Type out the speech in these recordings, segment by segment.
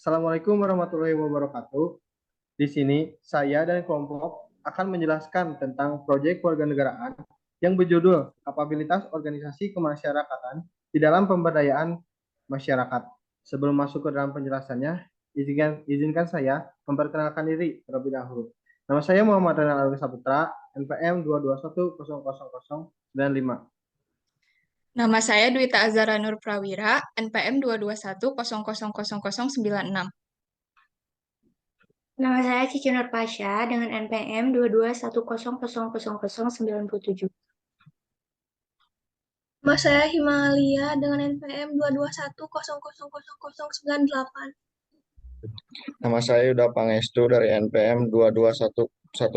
Assalamualaikum warahmatullahi wabarakatuh. Di sini saya dan kelompok akan menjelaskan tentang proyek kewarganegaraan yang berjudul Kapabilitas Organisasi Kemasyarakatan di dalam Pemberdayaan Masyarakat. Sebelum masuk ke dalam penjelasannya, izinkan saya memperkenalkan diri terlebih dahulu. Nama saya Muhammad Renal Arga Saputra, NPM 221000095. Nama saya Dwita Azara Nur Prawira, NPM 221000096. Nama saya Cici Nurpasya dengan NPM 221000097. Nama saya Himalia dengan NPM 221000098. Nama saya Yuda Pangestu dari NPM 221100139.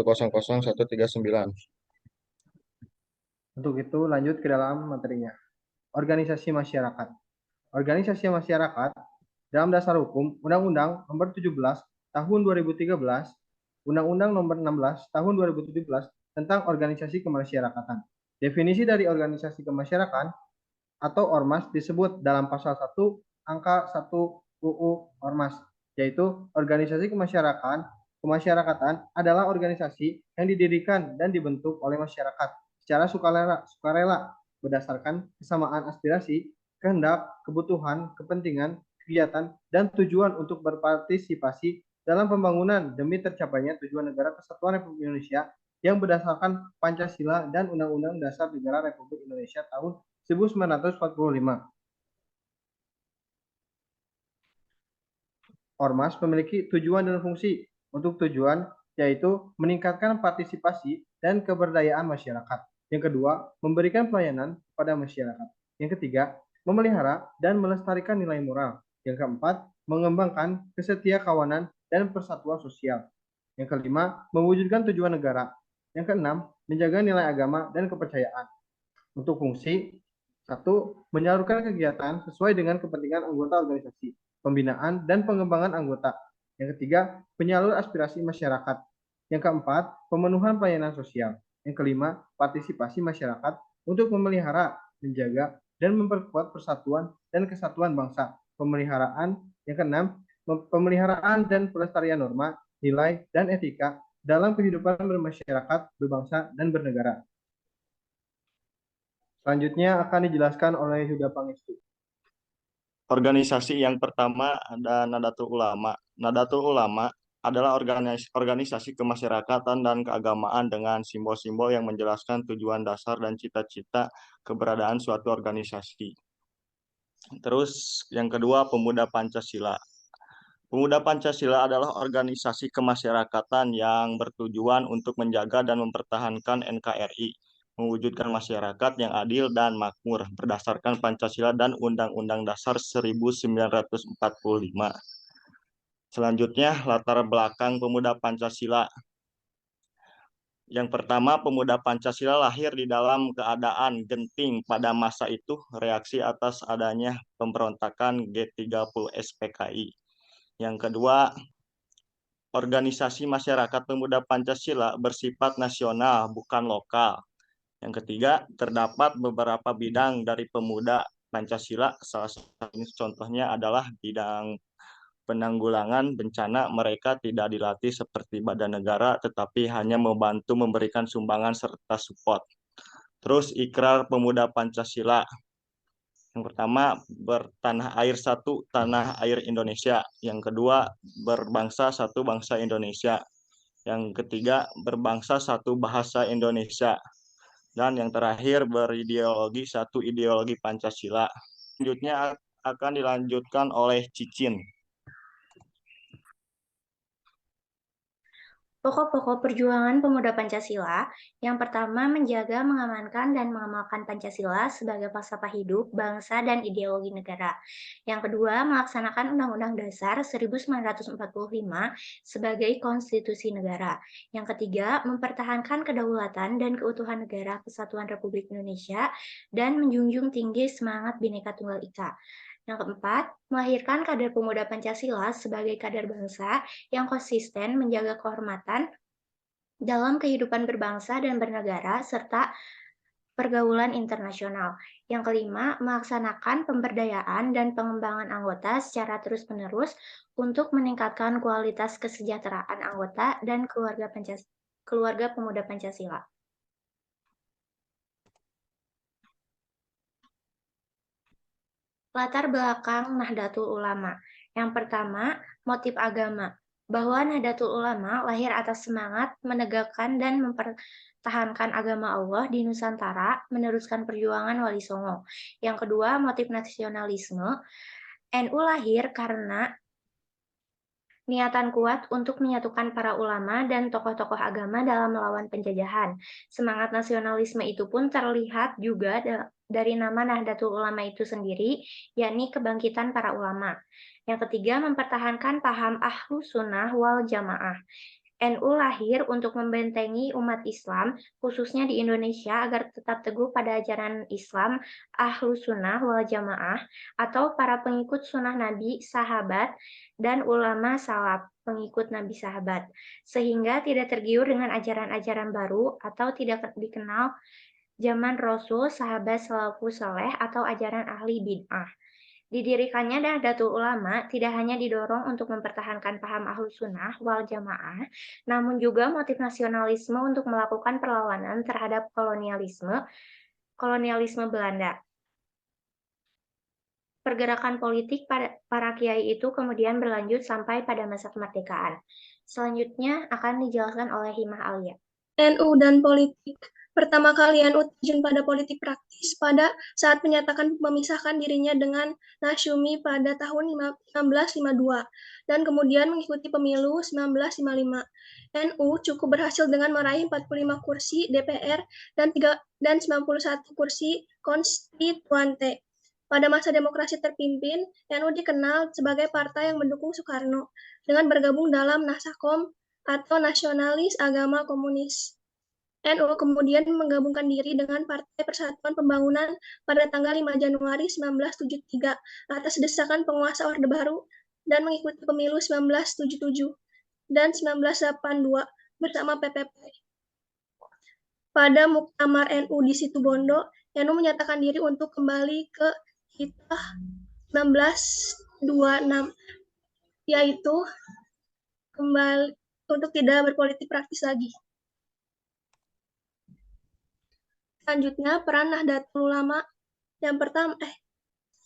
Untuk itu lanjut ke dalam materinya. Organisasi masyarakat. Organisasi masyarakat dalam dasar hukum Undang-Undang Nomor 17 Tahun 2013, Undang-Undang Nomor 16 Tahun 2017 tentang organisasi kemasyarakatan. Definisi dari organisasi kemasyarakatan atau ormas disebut dalam pasal 1 angka 1 UU Ormas, yaitu organisasi kemasyarakatan adalah organisasi yang didirikan dan dibentuk oleh masyarakat secara sukarela berdasarkan kesamaan aspirasi, kehendak, kebutuhan, kepentingan, kegiatan, dan tujuan untuk berpartisipasi dalam pembangunan demi tercapainya tujuan negara kesatuan Republik Indonesia yang berdasarkan Pancasila dan Undang-Undang Dasar Negara Republik Indonesia tahun 1945. Ormas memiliki tujuan dan fungsi. Untuk tujuan yaitu meningkatkan partisipasi dan keberdayaan masyarakat. Yang kedua, memberikan pelayanan kepada masyarakat. Yang ketiga, memelihara dan melestarikan nilai moral. Yang keempat, mengembangkan kesetiakawanan dan persatuan sosial. Yang kelima, mewujudkan tujuan negara. Yang keenam, menjaga nilai agama dan kepercayaan. Untuk fungsi, satu, menyalurkan kegiatan sesuai dengan kepentingan anggota organisasi, pembinaan dan pengembangan anggota. Yang ketiga, penyalur aspirasi masyarakat. Yang keempat, pemenuhan pelayanan sosial. Yang kelima, partisipasi masyarakat untuk memelihara, menjaga, dan memperkuat persatuan dan kesatuan bangsa. Yang keenam, pemeliharaan dan pelestarian norma, nilai, dan etika dalam kehidupan bermasyarakat, berbangsa, dan bernegara. Selanjutnya akan dijelaskan oleh Huda Pangestu. Organisasi yang pertama ada Nadatul Ulama. Nadatul Ulama adalah organisasi kemasyarakatan dan keagamaan dengan simbol-simbol yang menjelaskan tujuan dasar dan cita-cita keberadaan suatu organisasi. Terus yang kedua, Pemuda Pancasila. Pemuda Pancasila adalah organisasi kemasyarakatan yang bertujuan untuk menjaga dan mempertahankan NKRI, mewujudkan masyarakat yang adil dan makmur berdasarkan Pancasila dan Undang-Undang Dasar 1945. Selanjutnya, latar belakang Pemuda Pancasila. Yang pertama, Pemuda Pancasila lahir di dalam keadaan genting pada masa itu, reaksi atas adanya pemberontakan G30 SPKI. Yang kedua, organisasi masyarakat pemuda Pancasila bersifat nasional, bukan lokal. Yang ketiga, terdapat beberapa bidang dari pemuda Pancasila. Salah satu contohnya adalah bidang penanggulangan bencana. Mereka tidak dilatih seperti badan negara, tetapi hanya membantu memberikan sumbangan serta support. Terus, ikrar pemuda Pancasila. Yang pertama, bertanah air satu, tanah air Indonesia. Yang kedua, berbangsa satu, bangsa Indonesia. Yang ketiga, berbangsa satu, bahasa Indonesia. Dan yang terakhir, berideologi satu, ideologi Pancasila. Selanjutnya akan dilanjutkan oleh Cicin. Pokok-pokok perjuangan pemuda Pancasila, yang pertama menjaga, mengamankan, dan mengamalkan Pancasila sebagai falsafah hidup, bangsa, dan ideologi negara. Yang kedua, melaksanakan Undang-Undang Dasar 1945 sebagai konstitusi negara. Yang ketiga, mempertahankan kedaulatan dan keutuhan negara Kesatuan Republik Indonesia dan menjunjung tinggi semangat Bhinneka Tunggal Ika. Yang keempat, melahirkan kader pemuda Pancasila sebagai kader bangsa yang konsisten menjaga kehormatan dalam kehidupan berbangsa dan bernegara, serta pergaulan internasional. Yang kelima, melaksanakan pemberdayaan dan pengembangan anggota secara terus-menerus untuk meningkatkan kualitas kesejahteraan anggota dan keluarga pemuda Pancasila. Latar belakang Nahdlatul Ulama. Yang pertama, motif agama. Bahwa Nahdlatul Ulama lahir atas semangat menegakkan dan mempertahankan agama Allah di Nusantara, meneruskan perjuangan Wali Songo. Yang kedua, motif nasionalisme. NU lahir karena niatan kuat untuk menyatukan para ulama dan tokoh-tokoh agama dalam melawan penjajahan. Semangat nasionalisme itu pun terlihat juga dari nama Nahdlatul Ulama itu sendiri, yakni kebangkitan para ulama. Yang ketiga, mempertahankan paham Ahlus Sunnah wal Jamaah. NU lahir untuk membentengi umat Islam, khususnya di Indonesia, agar tetap teguh pada ajaran Islam Ahlus Sunnah wal Jamaah atau para pengikut sunnah Nabi, sahabat, dan ulama salaf, pengikut Nabi sahabat, sehingga tidak tergiur dengan ajaran-ajaran baru atau tidak dikenal zaman Rasul, sahabat salafus saleh, atau ajaran ahli bid'ah. Didirikannya Nahdlatul Ulama tidak hanya didorong untuk mempertahankan paham Ahlus Sunnah wal Jamaah, namun juga motif nasionalisme untuk melakukan perlawanan terhadap kolonialisme Belanda. Pergerakan politik para kiai itu kemudian berlanjut sampai pada masa kemerdekaan. Selanjutnya akan dijelaskan oleh Himah Alia. NU dan politik. Pertama kali NU terjun pada politik praktis pada saat menyatakan memisahkan dirinya dengan Nasyumi pada tahun 1952 dan kemudian mengikuti pemilu 1955. NU cukup berhasil dengan meraih 45 kursi DPR dan 91 kursi konstituante. Pada masa demokrasi terpimpin, NU dikenal sebagai partai yang mendukung Soekarno dengan bergabung dalam Nasakom atau Nasionalis Agama Komunis. NU kemudian menggabungkan diri dengan Partai Persatuan Pembangunan pada tanggal 5 Januari 1973 atas desakan penguasa Orde Baru dan mengikuti pemilu 1977 dan 1982 bersama PPP. Pada Muktamar NU di Situbondo, NU menyatakan diri untuk kembali ke Hitah 1926, yaitu kembali untuk tidak berpolitik praktis lagi. Selanjutnya, peran Nahdlatul Ulama. Yang pertama,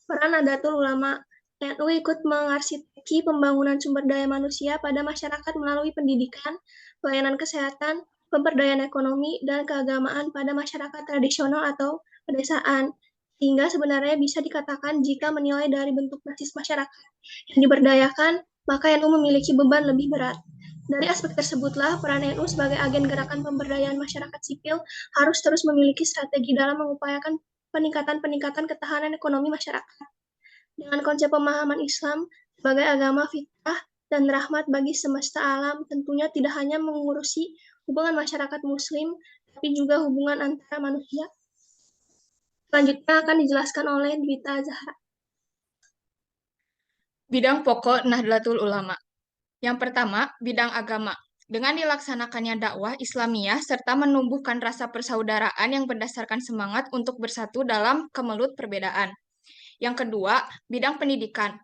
peran Nahdlatul Ulama. NU ikut mengarsiteki pembangunan sumber daya manusia pada masyarakat melalui pendidikan, pelayanan kesehatan, pemberdayaan ekonomi, dan keagamaan pada masyarakat tradisional atau pedesaan. Sehingga sebenarnya bisa dikatakan jika menilai dari bentuk basis masyarakat yang diberdayakan, maka NU memiliki beban lebih berat. Dari aspek tersebutlah, peran NU sebagai agen gerakan pemberdayaan masyarakat sipil harus terus memiliki strategi dalam mengupayakan peningkatan ketahanan ekonomi masyarakat. Dengan konsep pemahaman Islam sebagai agama fitrah dan rahmat bagi semesta alam, tentunya tidak hanya mengurusi hubungan masyarakat muslim, tapi juga hubungan antara manusia. Selanjutnya akan dijelaskan oleh Dwita Zahra. Bidang pokok Nahdlatul Ulama. Yang pertama, bidang agama. Dengan dilaksanakannya dakwah Islamiyah serta menumbuhkan rasa persaudaraan yang berdasarkan semangat untuk bersatu dalam kemelut perbedaan. Yang kedua, bidang pendidikan.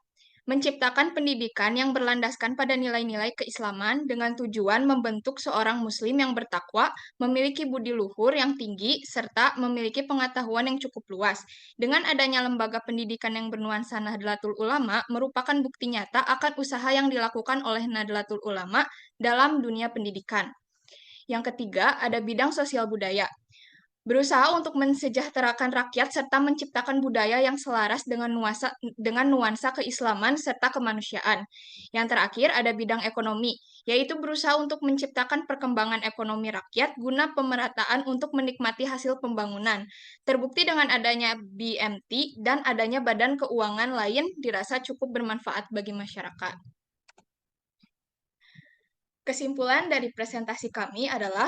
Menciptakan pendidikan yang berlandaskan pada nilai-nilai keislaman dengan tujuan membentuk seorang muslim yang bertakwa, memiliki budi luhur yang tinggi, serta memiliki pengetahuan yang cukup luas. Dengan adanya lembaga pendidikan yang bernuansa Nahdlatul Ulama merupakan bukti nyata akan usaha yang dilakukan oleh Nahdlatul Ulama dalam dunia pendidikan. Yang ketiga, ada bidang sosial budaya. Berusaha untuk mensejahterakan rakyat serta menciptakan budaya yang selaras dengan nuansa keislaman serta kemanusiaan. Yang terakhir ada bidang ekonomi, yaitu berusaha untuk menciptakan perkembangan ekonomi rakyat guna pemerataan untuk menikmati hasil pembangunan. Terbukti dengan adanya BMT dan adanya badan keuangan lain dirasa cukup bermanfaat bagi masyarakat. Kesimpulan dari presentasi kami adalah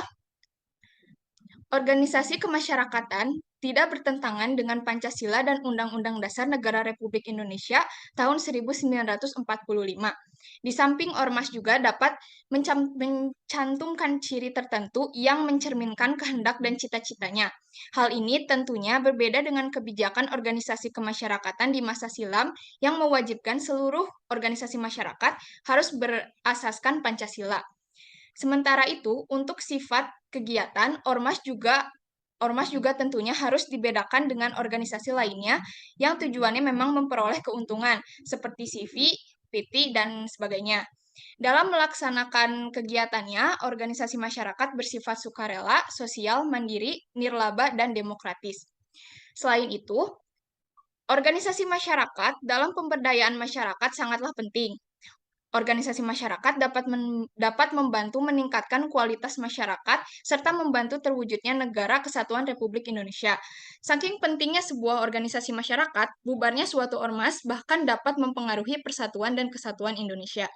organisasi kemasyarakatan tidak bertentangan dengan Pancasila dan Undang-Undang Dasar Negara Republik Indonesia tahun 1945. Di samping ormas juga dapat mencantumkan ciri tertentu yang mencerminkan kehendak dan cita-citanya. Hal ini tentunya berbeda dengan kebijakan organisasi kemasyarakatan di masa silam yang mewajibkan seluruh organisasi masyarakat harus berasaskan Pancasila. Sementara itu, untuk sifat kegiatan, ormas juga tentunya harus dibedakan dengan organisasi lainnya yang tujuannya memang memperoleh keuntungan, seperti CV, PT, dan sebagainya. Dalam melaksanakan kegiatannya, organisasi masyarakat bersifat sukarela, sosial, mandiri, nirlaba, dan demokratis. Selain itu, organisasi masyarakat dalam pemberdayaan masyarakat sangatlah penting. Organisasi masyarakat dapat membantu meningkatkan kualitas masyarakat serta membantu terwujudnya negara kesatuan Republik Indonesia. Saking pentingnya sebuah organisasi masyarakat, bubarnya suatu ormas bahkan dapat mempengaruhi persatuan dan kesatuan Indonesia.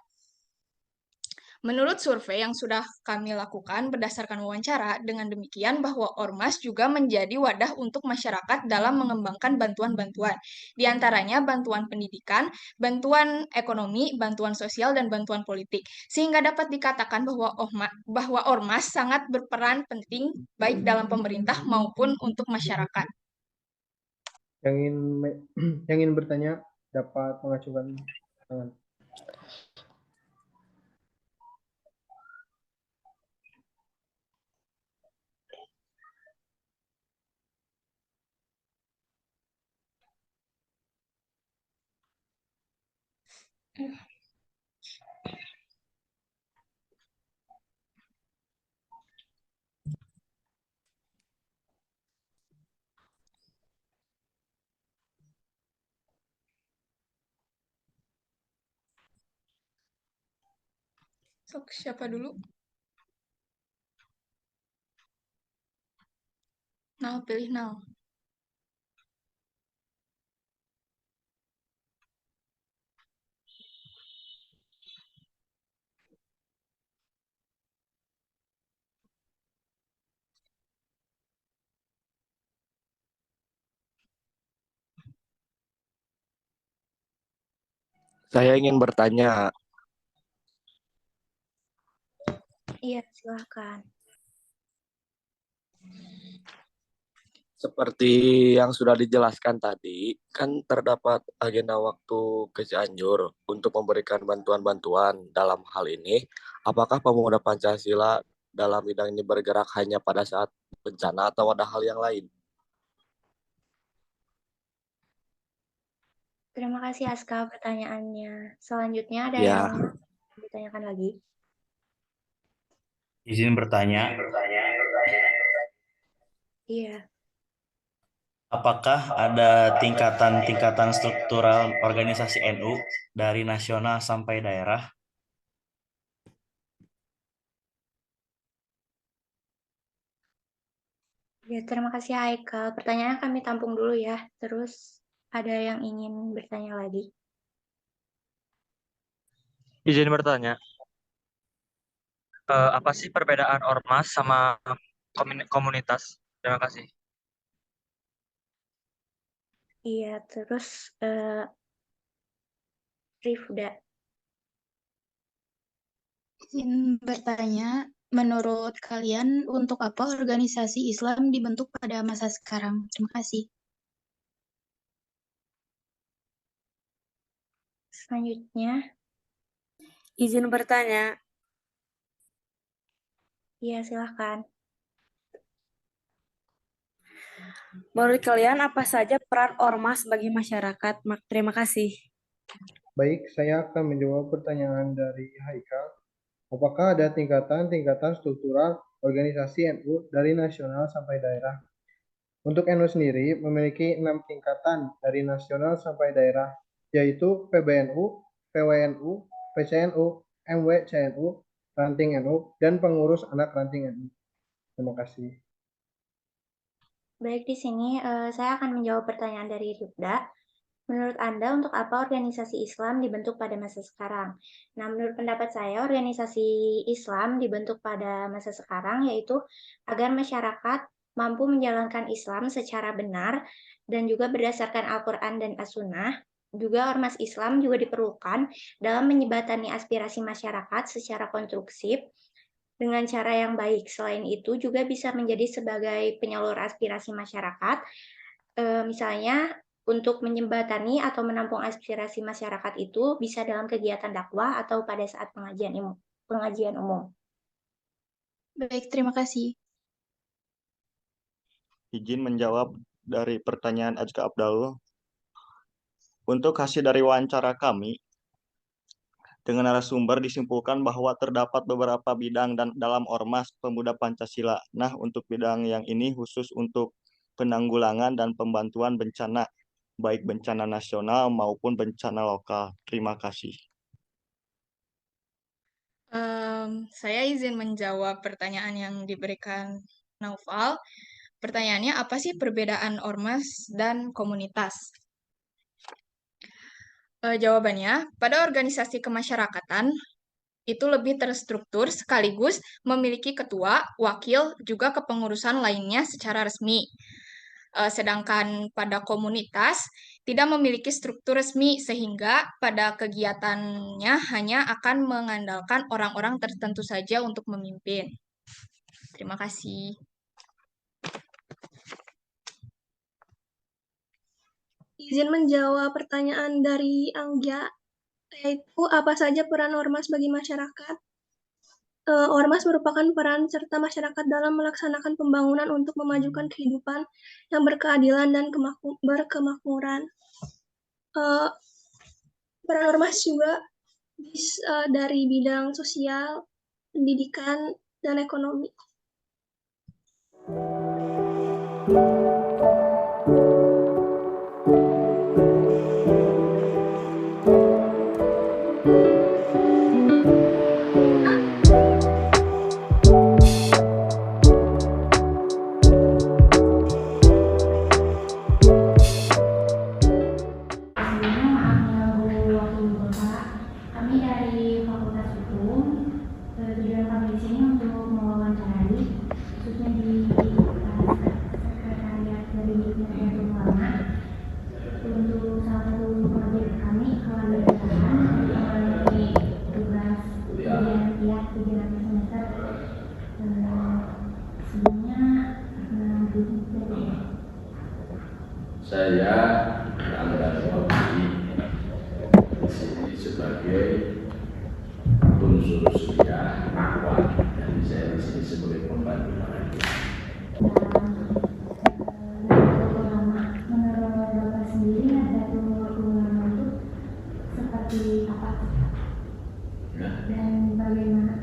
Menurut survei yang sudah kami lakukan berdasarkan wawancara, dengan demikian bahwa ormas juga menjadi wadah untuk masyarakat dalam mengembangkan bantuan-bantuan. Di antaranya bantuan pendidikan, bantuan ekonomi, bantuan sosial, dan bantuan politik. Sehingga dapat dikatakan bahwa ormas sangat berperan penting baik dalam pemerintah maupun untuk masyarakat. Yang ingin bertanya dapat mengajukan tangan. Sok, siapa dulu? Nal, pilih Nal. Saya ingin bertanya, Iya, silahkan. seperti yang sudah dijelaskan tadi, kan terdapat agenda waktu ke Cianjur untuk memberikan bantuan-bantuan dalam hal ini. Apakah pemuda Pancasila dalam bidang ini bergerak hanya pada saat bencana atau ada hal yang lain? Terima kasih Aska pertanyaannya. Selanjutnya ada Ya, yang ditanyakan lagi? Izin bertanya, Iya. apakah ada tingkatan-tingkatan struktural organisasi NU dari nasional sampai daerah? Ya, terima kasih Haikal. Pertanyaan kami tampung dulu ya. Terus ada yang ingin bertanya lagi? Izin bertanya, apa sih perbedaan ormas sama komunitas? Terima kasih. Iya, terus Rifda. Izin bertanya, menurut kalian untuk apa organisasi Islam dibentuk pada masa sekarang? Terima kasih. Selanjutnya, Izin bertanya, iya silahkan. menurut kalian apa saja peran ormas bagi masyarakat? Terima kasih. Baik, saya akan menjawab pertanyaan dari Haikal. Apakah ada tingkatan-tingkatan struktural organisasi NU dari nasional sampai daerah? Untuk NU sendiri memiliki 6 tingkatan dari nasional sampai daerah, yaitu PBNU, PWNU, PCNU, MWCNU, Ranting NU, dan pengurus anak Ranting NU. Terima kasih. Baik, di sini saya akan menjawab pertanyaan dari Rifda. Menurut Anda, untuk apa organisasi Islam dibentuk pada masa sekarang? Nah, menurut pendapat saya, organisasi Islam dibentuk pada masa sekarang yaitu agar masyarakat mampu menjalankan Islam secara benar dan juga berdasarkan Al-Quran dan As-Sunnah, juga ormas Islam juga diperlukan dalam menyebatani aspirasi masyarakat secara konstruksif dengan cara yang baik. Selain itu juga bisa menjadi sebagai penyalur aspirasi masyarakat, misalnya untuk menjembatani atau menampung aspirasi masyarakat itu bisa dalam kegiatan dakwah atau pada saat pengajian umum. Baik, terima kasih. Izin menjawab dari pertanyaan Ajka Abdallah. Untuk hasil dari wawancara kami, dengan narasumber disimpulkan bahwa terdapat beberapa bidang dan dalam Ormas Pemuda Pancasila. Nah, untuk bidang yang ini khusus untuk penanggulangan dan pembantuan bencana, baik bencana nasional maupun bencana lokal. Terima kasih. Saya izin menjawab pertanyaan yang diberikan Naufal. Pertanyaannya, apa sih perbedaan ormas dan komunitas? Jawabannya, pada organisasi kemasyarakatan, itu lebih terstruktur sekaligus memiliki ketua, wakil, juga kepengurusan lainnya secara resmi. Sedangkan pada komunitas tidak memiliki struktur resmi sehingga pada kegiatannya hanya akan mengandalkan orang-orang tertentu saja untuk memimpin. Terima kasih. Izin menjawab pertanyaan dari Anggia, yaitu apa saja peran ormas bagi masyarakat? Ormas merupakan peran serta masyarakat dalam melaksanakan pembangunan untuk memajukan kehidupan yang berkeadilan dan berkemakmuran. Peran ormas juga dari bidang sosial, pendidikan, dan ekonomi. Saya Angga Swabdi di sini sebagai unsur suriah akhwat, jadi saya di sini sebagai pembantu panitia. Menurut Bapak sendiri Nahdlatul Ulama itu seperti apa? Dan bagaimana?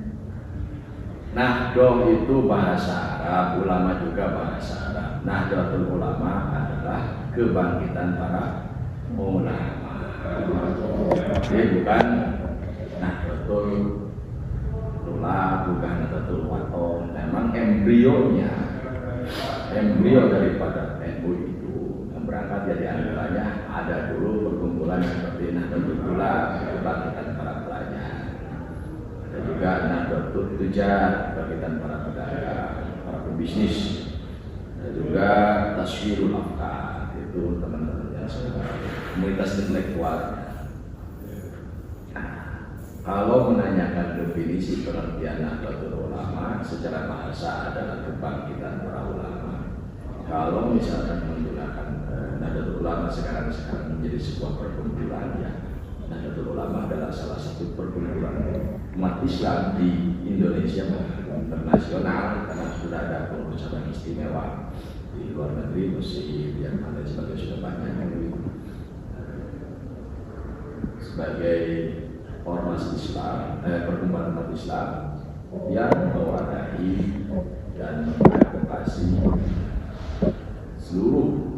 Nahdlatul itu bahasa Arab, ulama juga bahasa Arab. Nahdlatul Ulama adalah kebangkitan para ulama. Jadi bukan Nahdlatul Ulama, bukan Nahdlatul Wathon. Memang embrio daripada NU itu yang berangkat dari antaranya ada dulu perkumpulan seperti Nahdlatul Ulama, kebangkitan para pelajar. Ada juga Nahdlatul Tujar, kebangkitan para pedagang, para pebisnis. Ada juga Taswirul Afkar, itu teman-teman yang komunitas intelektual. Nah, kalau menanyakan definisi pengertian Nahdlatul Ulama secara bahasa adalah kebangkitan para ulama. Kalau misalkan menggunakan Nahdlatul Ulama sekarang menjadi sebuah perkumpulan, ya Nahdlatul Ulama adalah salah satu perkumpulan umat Islam di Indonesia internasional karena sudah ada pengurusan istimewa di luar negeri, Mesir, yang ada sebagai sudah banyak sebagai ormas Islam, perkumpulan umat Islam yang mewadahi dan mengadvokasi seluruh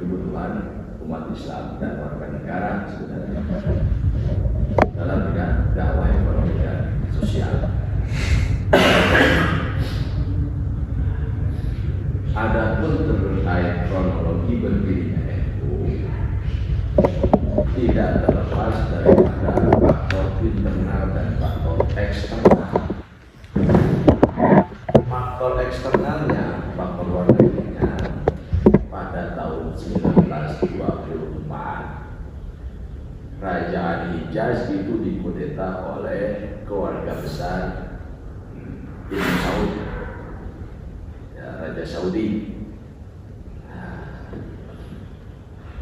kebutuhan umat Islam dan warga negara sebenarnya dalam bidang dakwah ekonomi dan sosial. Adapun terkait kronologi berdirinya NU tidak terlepas daripada faktor internal dan faktor eksternal. Faktor eksternalnya, faktor luar keluarga besar Ibnu Saud, ya, Raja Saudi,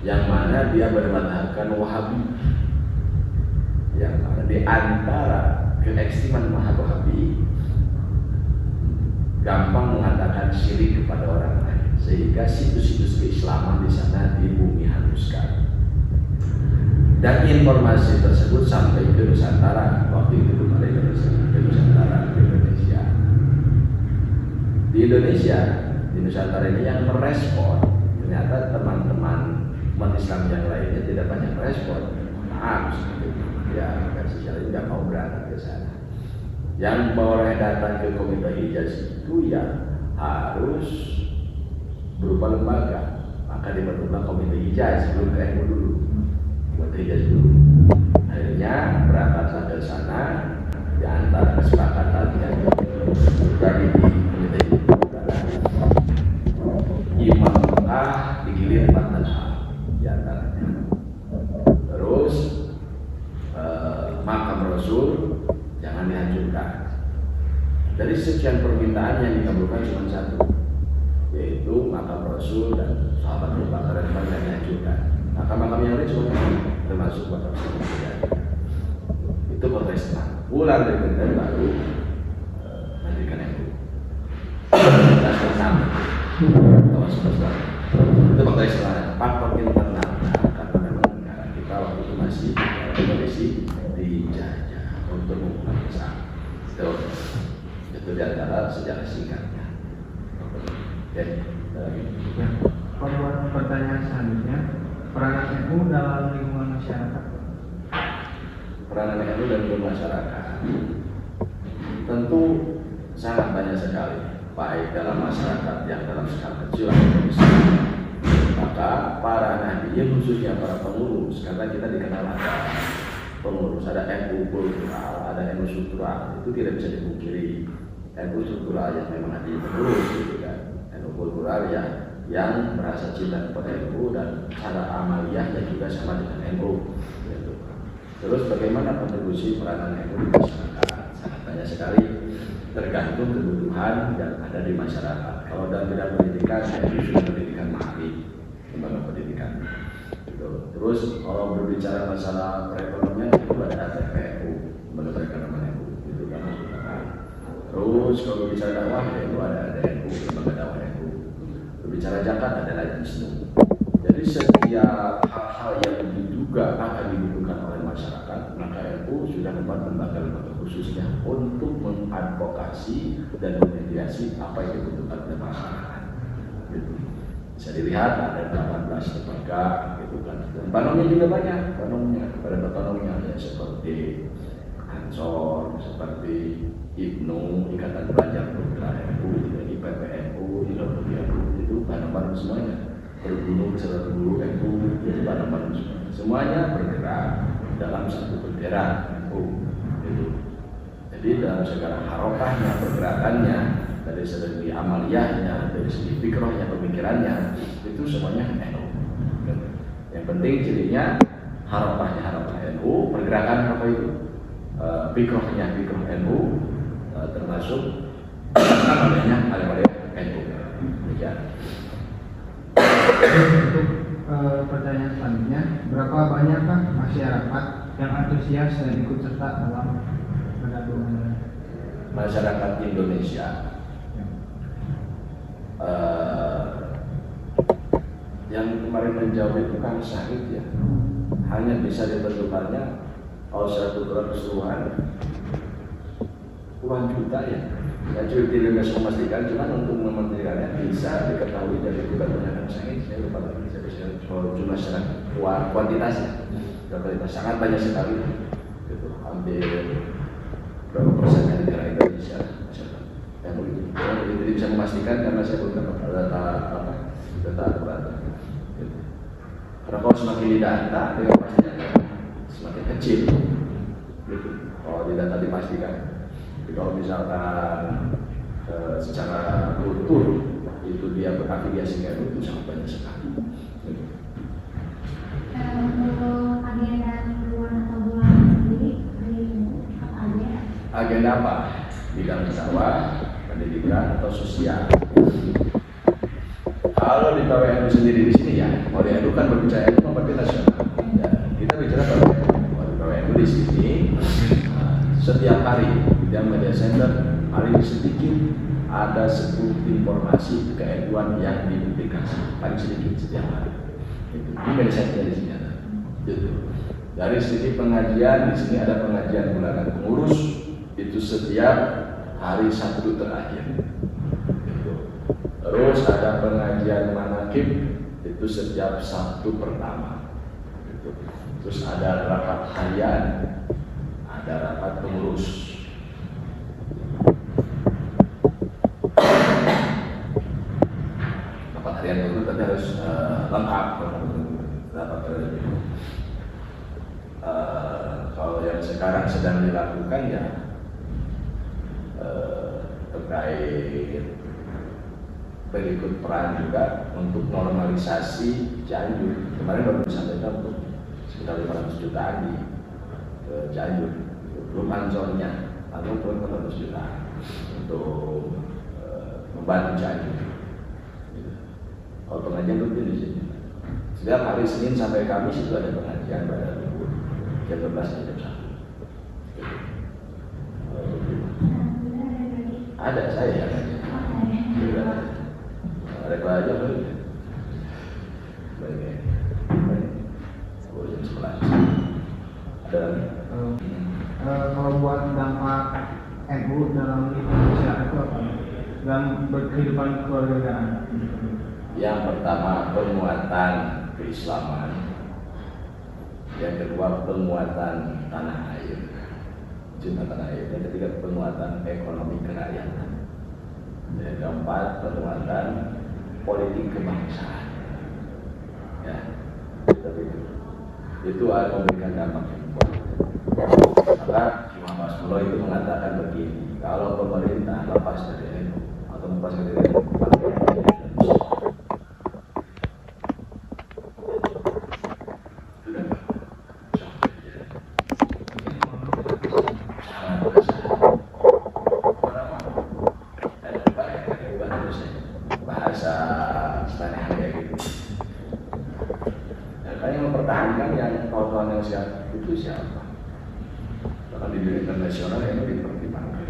yang mana dia bermadhabkan Wahabi, yang mana di antara keekstreman Wahabi gampang mengatakan syirik kepada orang lain, sehingga situs-situs keislaman di sana di bumi hanguskan. Dan informasi tersebut sampai ke Nusantara, waktu itu kembali ke Nusantara, ke Indonesia. Di Nusantara ini yang merespon, ternyata teman-teman umat Islam yang lainnya tidak banyak respon. Maaf, ya versi sosial ini nggak mau berangkat ke sana. Yang boleh datang ke Komite Hijaz itu ya harus berupa lembaga, maka dibentuklah Komite Hijaz sebelum ke NU dulu. Komite Hijaz dulu. Akhirnya berangkatlah ke sana, di antara kesepakatannya tadi di Komite Hijaz Imam Mekah digilir 4 mazhab di antaranya. Terus makam Rasul jangan dihancurkan. Dari sekian permintaan yang dikabulkan cuma satu, yaitu makam Rasul dan sahabat Abu Bakar yang dihancurkan. Makam-makam yang lain cuma termasuk makam Rasul. Itu Protestan. Pulang dari Kristen baru mendirikan NU. Dan sama. Itu Protestan. Faktor internal karena memang negara kita waktu itu masih kondisi dijajah untuk mengumpulkan Islam. Itu di antara sejarah singkatnya. Pertanyaan selanjutnya, peranan NU dalam lingkungan masyarakat. Peranan NU dalam lingkungan masyarakat tentu sangat banyak sekali, baik dalam masyarakat yang dalam skala kecil atau besar. Maka para nahdien khususnya para pengurus, karena kita dikenal ada pengurus, ada NU kultural, ada NU struktural, itu tidak bisa dipungkiri. NU struktural yang memang ada pengurus, gitu kan. NU kultural yang merasa cinta kepada NU dan cara amaliyahnya juga sama dengan NU. Gitu. Terus bagaimana kontribusi peranan NU di masyarakat? Sangat banyak sekali, tergantung kebutuhan yang ada di masyarakat. Kalau dalam bidang pendidikan, NU sudah pendidikan mahari, lembaga pendidikan. Gitu. Terus kalau berbicara masalah perekonomian itu ada ATPNU, lembaga perekonomian NU, itu kan maksudnya. Terus kalau bicara dakwah itu ada NU, lembaga dakwah NU. Berbicara zakat ada lagi Isnu. Jadi setiap hal-hal yang diduga akan dibutuhkan oleh masyarakat, maka NU sudah membuat lembaga-lembaga khususnya untuk mengadvokasi dan memediasi apa yang dibutuhkan oleh masyarakat. Gitu. Bisa dilihat ada 18 lembaga, gitu kan. Dan banungnya juga banyak, banungnya ya seperti Ansor, seperti Ibnu, Ikatan Pelajar Putra NU, IPPNU, ILONU, itu banung-banung semuanya. Berguru beserta guru NU, itu banung-banung semuanya bergerak dalam satu bendera NU. Gitu. Jadi dalam segala harokahnya, pergerakannya, dari segi amaliyahnya, dari segi fikrohnya, pemikirannya, itu semuanya NU. Yang penting cirinya harokahnya harokah NU, pergerakan apa itu? Fikrohnya fikroh NU, termasuk amaliyahnya amaliyah NU. Untuk pertanyaan selanjutnya, berapa banyakkah masyarakat yang antusias dan ikut serta dalam pergabungan masyarakat Indonesia? Yang kemarin menjawab itu kan Syahid ya, hanya bisa ditentukannya kalau satu orang keseluruhan puluhan juta ya. Ya cuy tidak bisa memastikan, cuma untuk memastikannya bisa diketahui dari kebanyakan Syahid. Saya lupa lagi soal jumlah secara kuantitasnya. Kuantitas sangat banyak sekali, gitu. Hampir berapa persennya negara Indonesia yang begitu. Jadi bisa memastikan karena saya belum dapat data akurat. Gitu. Karena kalau semakin didata dengan pastinya semakin kecil, gitu. Kalau didata dipastikan. Jadi kalau misalkan secara kultur itu dia berafiliasi dengan itu sangat banyak sekali. Gitu. Untuk agenda mingguan atau bulanan sendiri apa aja? agenda apa? Bidang dakwah, pendidikan, atau sosial. Kalau di PWNU sendiri di sini ya, kalau di NU kan berbicara itu berarti nasional. Ya, kita bicara PWNU. Kalau di PWNU di sini setiap hari di media center paling sedikit ada 10 informasi ke-NU-an yang dipublikasi, paling sedikit setiap hari. Itu di media center di sini ada. Gitu. Dari sisi pengajian di sini ada pengajian bulanan pengurus itu setiap hari Sabtu terakhir. Terus ada pengajian manakib itu setiap Sabtu pertama. Terus ada rapat harian, ada rapat pengurus. Rapat harian itu tadi harus lengkap. Rapat harian. Kalau yang sekarang sedang dilakukan ya terkait berikut peran juga untuk normalisasi Cianjur. Kemarin baru disampaikan untuk sekitar 500 jutaan di Cianjur, belum ancornya, atau belum 500 juta untuk membantu Cianjur. Kalau pengajian rutin di sini, setiap hari Senin sampai Kamis itu ada pengajian pada libur jam 12 sampai jam 1. Ada saya yang ada aja boleh. Baik. Boleh jam 11. Ada kalau buat dampak NU dalam masyarakat itu apa? Dalam kehidupan kewarganegaraan. Yang pertama penguatan keislaman. Yang kedua penguatan tanah air. Cinta tanah air. Yang ketiga penguatan ekonomi kerakyatan. Yang keempat penguatan politik kebangsaan. Ya, itu akan memberikan dampak yang kuat. Maka Imam Masmullah itu mengatakan begini, kalau pemerintah lepas dari NU atau lepas dari NU, itu siapa? Bahkan di dunia internasional yang dipertimbangkan.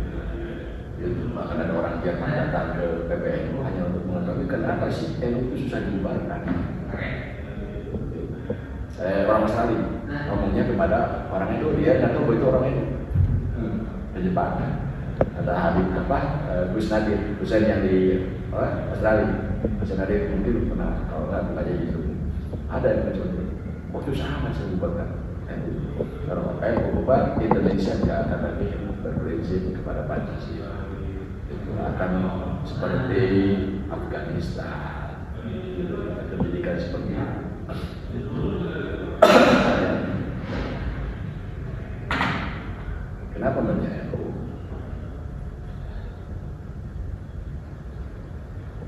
Bahkan ada orang Jerman datang ke PBNU hanya untuk mengetahui kenapa sih NU itu susah dibubarkan. Orang Australia ngomongnya kepada orang itu, dia nggak tahu itu orang itu di Jepang. Ada Habib Gus Nadir, Hussein yang di Australia. Gus Nadir mungkin pernah, kalau nggak bukan aja gitu. Ada yang mencoba. Oh itu sama saya bubarkan. Kalau bubar Indonesia nggak akan lagi berprinsip kepada Pancasila. Itu akan seperti Afghanistan, pendidikan seperti itu. Kenapa menjadi NU?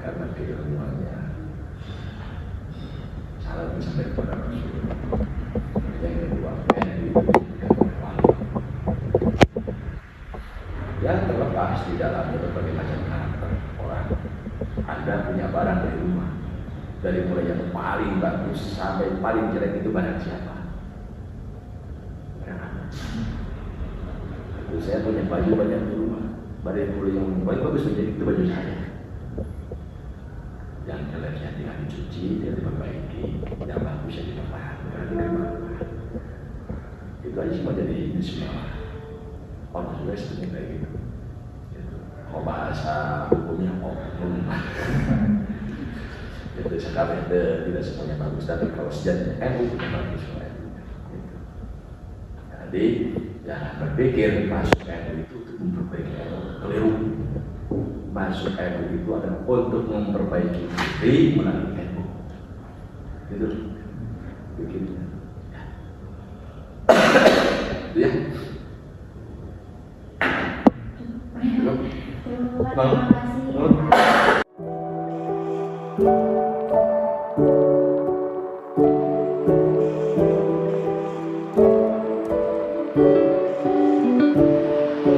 Karena keilmuannya salah sampai kepada Rasul. Yang kedua, yang terlepas di dalamnya berbagai macam karakter orang. Anda punya barang dari rumah, dari mulai yang paling bagus sampai paling jelek itu barang siapa? Saya punya baju banyak di rumah, dari mulai yang paling bagus menjadi itu baju saya. Yang jeleknya tinggal dicuci, dia diperbaiki, yang bagusnya diperbaiki. Itu aja semua jadi semua. Orang juga seperti kayak gitu. Kalau bahasa hukumnya oknum. Itu sekarang tidak semuanya bagus, tapi kalau sejatinya NU itu bagus semua. Jadi jangan berpikir masuk NU itu untuk memperbaiki NU, keliru. Masuk NU itu adalah untuk memperbaiki diri melalui NU. Gitu, begitu. Ya.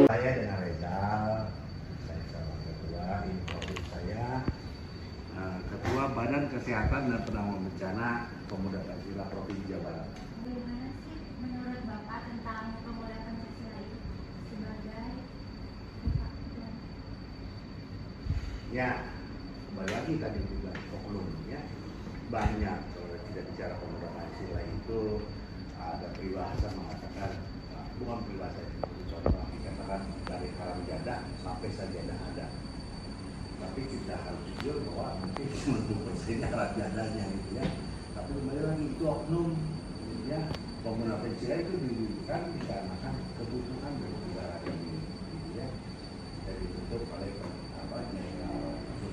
Saya dan Penanggulangan Bencana Pemuda Pancasila Provinsi Jawa Barat. Bagaimana sih menurut Bapak tentang pemuda Pancasila itu sebagai Ya, kembali lagi tadi juga oknum ya. Banyak kalau kita bicara pemuda Pancasila itu ada peribahasa mengatakan, bukan peribahasa itu, contoh dikatakan dari haram jada sampai sajadah ada. Tapi kita harus jujur bahwa mungkin mendukung saja haram jadanya gitu ya. Tapi kembali lagi itu oknum ya. Pemuda Pancasila itu didirikan dikarenakan kebutuhan dari negara ini gitu ya. Kita dibentuk oleh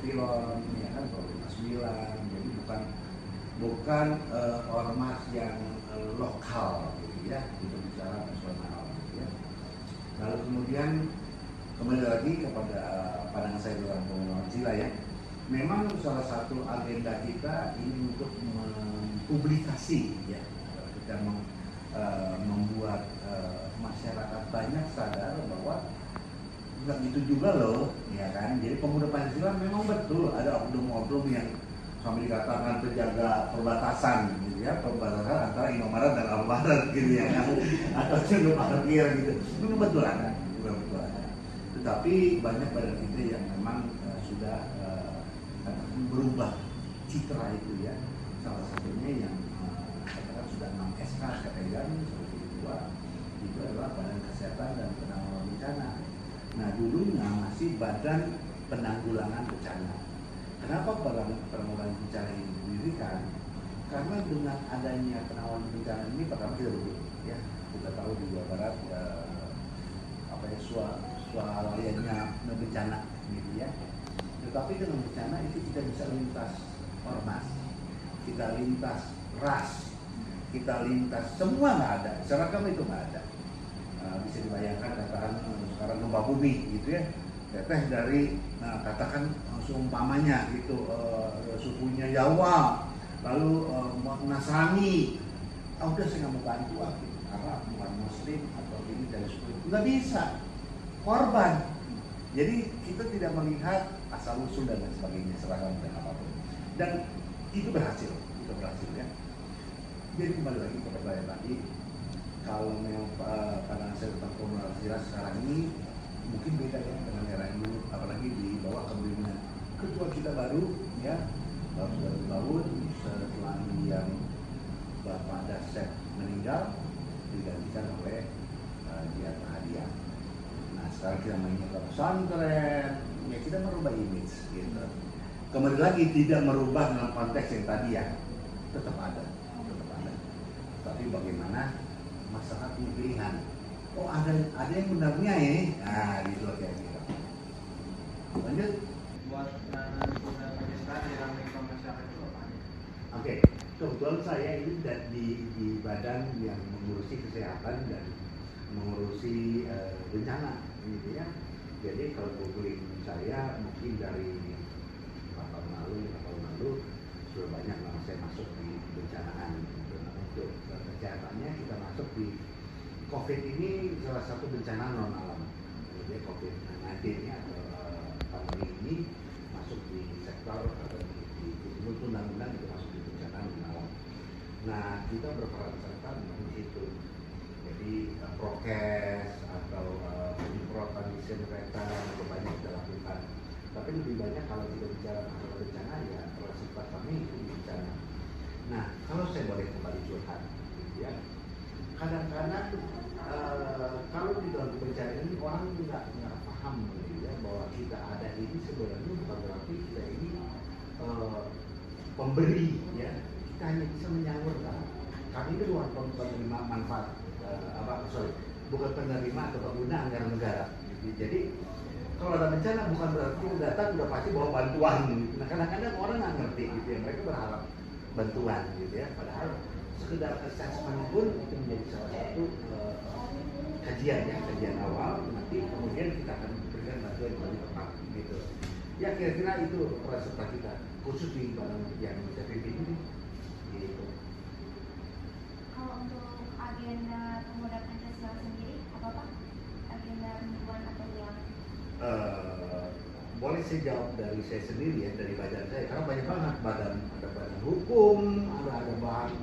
pilon, ya kan, tahun 59, jadi bukan ormas yang lokal, gitu ya, itu bicara nasional, gitu ya. Lalu kemudian kembali lagi kepada pandangan saya dalam Pemuda Pancasila ya, memang salah satu agenda kita ini untuk mempublikasi, ya, kita membuat masyarakat banyak sadar bahwa nggak gitu juga loh, ya kan. Jadi pemuda Pancasila memang betul ada oknum-oknum yang kami dikatakan penjaga perbatasan, gitu ya, perbatasan antara Indomaret dan Almaret, gitu ya kan, atau juru parkir gitu. Itu betul ada, betul ada. Tetapi banyak badan kita yang memang sudah berubah citra itu ya. Salah satunya yang katakan sudah 6 SK kategori seperti itu adalah Badan Kesehatan dan Penanggulangan Bencana. Nah, dulunya masih Badan Penanggulangan Bencana. Kenapa penanggulangan bencana ini didirikan? Karena dengan adanya penanggulangan bencana ini pertama kita dulu, ya, kita tahu di Jawa Barat swalayannya bencana, gitu ya. Tetapi dengan bencana itu kita bisa lintas ormas, kita lintas ras, kita lintas semua nggak ada, seragam itu nggak ada. Bisa dibayangkan katakan sekarang gempa bumi gitu ya, teteh dari katakan seumpamanya gitu sukunya Jawa, lalu Nasrani, udah saya nggak mau bantu gitu, karena bukan Muslim atau ini dari suku, nggak bisa, korban. Jadi kita tidak melihat asal usul dan lain sebagainya, seragam dan apapun, dan itu berhasil ya. Jadi kembali lagi ke pertanyaan tadi, kalau memang pandangan saya tentang Pemuda Pancasila sekarang ini mungkin beda ya dengan era yang dulu, apalagi di bawah kepemimpinan ketua kita baru ya, baru tahun setelah yang Bapak Dasep meninggal digantikan oleh Dian Hadiah. Nah sekarang kita mainnya ke pesantren, ya kita merubah image gitu. Kembali lagi tidak merubah dalam konteks yang tadi ya, tetap ada. Tapi bagaimana masyarakat punya pilihan? Oh ada yang benarnya ya, nah gitu kayak gitu. Lanjut. Buat pemuda Pancasila di dalam lingkungan masyarakat itu apa? Oke, kebetulan saya ini di badan yang mengurusi kesehatan dan mengurusi bencana, gitu ya. Jadi kalau googling saya mungkin dari 4 tahun lalu sudah banyak nama saya masuk di bencanaan. Untuk kesehatannya kita masuk di COVID ini salah satu bencana non alam. Jadi COVID-19 atau pandemi ini masuk di sektor atau di undang-undang itu masuk di bencana non alam. Nah kita berperan serta di situ. Jadi prokes atau penyemprotan disinfektan itu banyak kita lakukan. Tapi lebih banyak kalau kita bicara masalah bencana ya sifat kami itu bencana. Nah, kalau saya boleh kembali curhat, gitu ya. Kadang-kadang kalau di dalam bencana ini orang nggak paham, gitu ya, bahwa kita ada ini sebenarnya bukan berarti kita ini pemberi, ya. Kita hanya bisa menyalurkan. Kami itu bukan penerima manfaat, bukan penerima atau pengguna anggaran negara. Gitu. Jadi kalau ada bencana bukan berarti kita datang udah pasti bawa bantuan. Gitu. Nah, kadang-kadang orang nggak ngerti, gitu ya. Mereka berharap bantuan gitu ya, padahal sekedar assessment pun itu menjadi salah satu kajian awal, nanti kemudian kita akan berikan bantuan lebih tepat gitu ya. Kira-kira itu peran serta kita khusus di yang saya pimpin ini gitu. Kalau untuk agenda Pemuda Pancasila sendiri apa Pak? Agenda mingguan atau yang Boleh saya jawab dari saya sendiri ya, dari badan saya, karena banyak banget ada badan hukum, ada bahan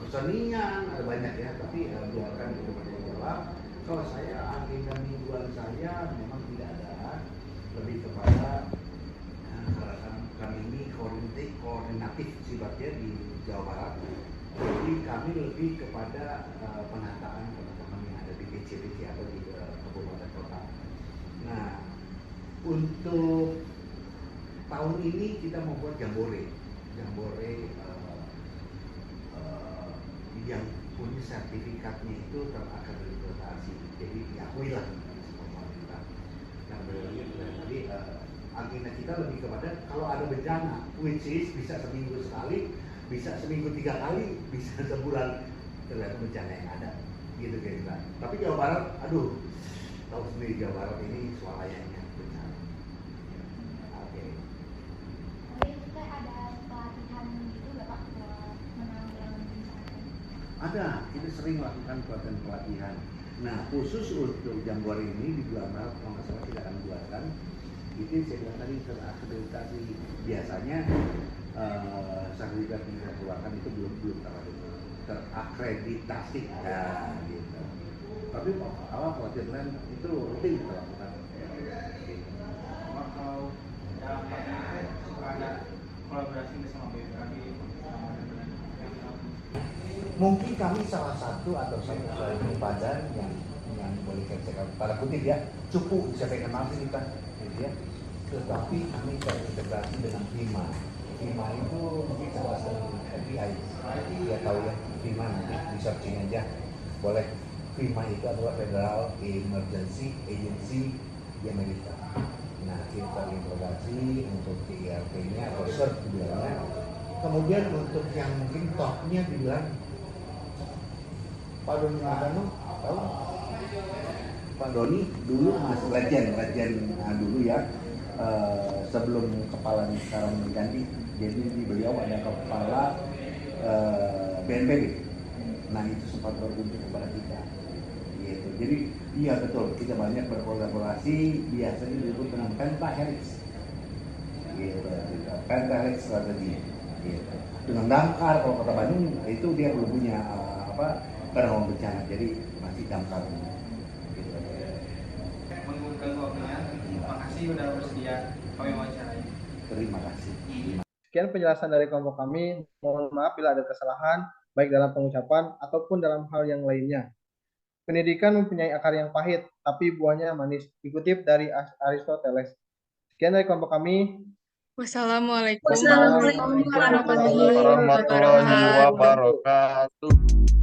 kesenian, ada banyak ya, tapi biarkan itu pada jawab. Kalau saya agenda mingguan saya memang tidak ada, lebih kepada karena kami ini koordinatif sifatnya di Jawa Barat, jadi kami lebih kepada penataan teman-teman yang ada di DC atau di kabupaten kota. Nah, untuk tahun ini kita membuat jambore yang punya sertifikatnya itu terakreditasi, jadi diakui lah sama pemerintah. Nah, jadi agenda kita lebih kepada kalau ada bencana, which is bisa seminggu sekali, bisa seminggu 3 kali, bisa sebulan, tergantung bencana yang ada, gitu kira-kira. Tapi Jawa Barat, aduh, tahu sendiri Jawa Barat ini swalayannya bencana. Oke. Kita ada pelatihan gitu nggak Pak menanggulangi bencana? Ada, kita sering melakukan pelatihan. Nah, khusus untuk Jambore ini di bulan Maret, kalau nggak salah kita akan buatkan. Itu saya bilang tadi terakreditasi, biasanya sertifikat yang kita keluarkan itu belum terakreditasi, ya, gitu. Tapi awal pelatihan itu rutin kita lakukan. Kalau dalam pelatihan suka ada kolaborasi bersama BPKB, mungkin kami salah satu atau satu badan yang boleh kita pada kutip ya, cukup bisa kenal sih kita, gitu ya. Tetapi kami terintegrasi dengan FIMA. FIMA itu mungkin salah satu FBI. Ya tahu ya, FIMA nanti di searching aja. Boleh. FIMA itu adalah Federal Emergency Agency di Amerika. Nah, kita integrasi untuk IRP-nya atau CERT bilangnya. Kemudian untuk yang mungkin top-nya dibilang Pak Doni Adano, tahu? Pak Doni dulu masih legend dulu ya. Sebelum kepala sekarang berganti, jadi beliau ada kepala BNPB. Nah, itu sempat berkunjung kepada kita, gitu. Jadi iya betul, kita banyak berkolaborasi, biasanya disebut dengan pentahelix, gitu. Pentahelix strategi, gitu. Dengan Damkar, kalau kota Bandung itu dia belum punya penanggulangan bencana, jadi masih Damkar. Gitu. Mengumpulkan waktunya. Terima kasih sudah bersedia kami wawancarai. Terima kasih. Sekian penjelasan dari kelompok kami. Mohon maaf bila ada kesalahan, baik dalam pengucapan ataupun dalam hal yang lainnya. Pendidikan mempunyai akar yang pahit, tapi buahnya manis. Dikutip dari Aristoteles. Sekian dari kelompok kami. Wassalamualaikum Wassalamualaikum warahmatullahi wabarakatuh. Warahmatullahi wabarakatuh.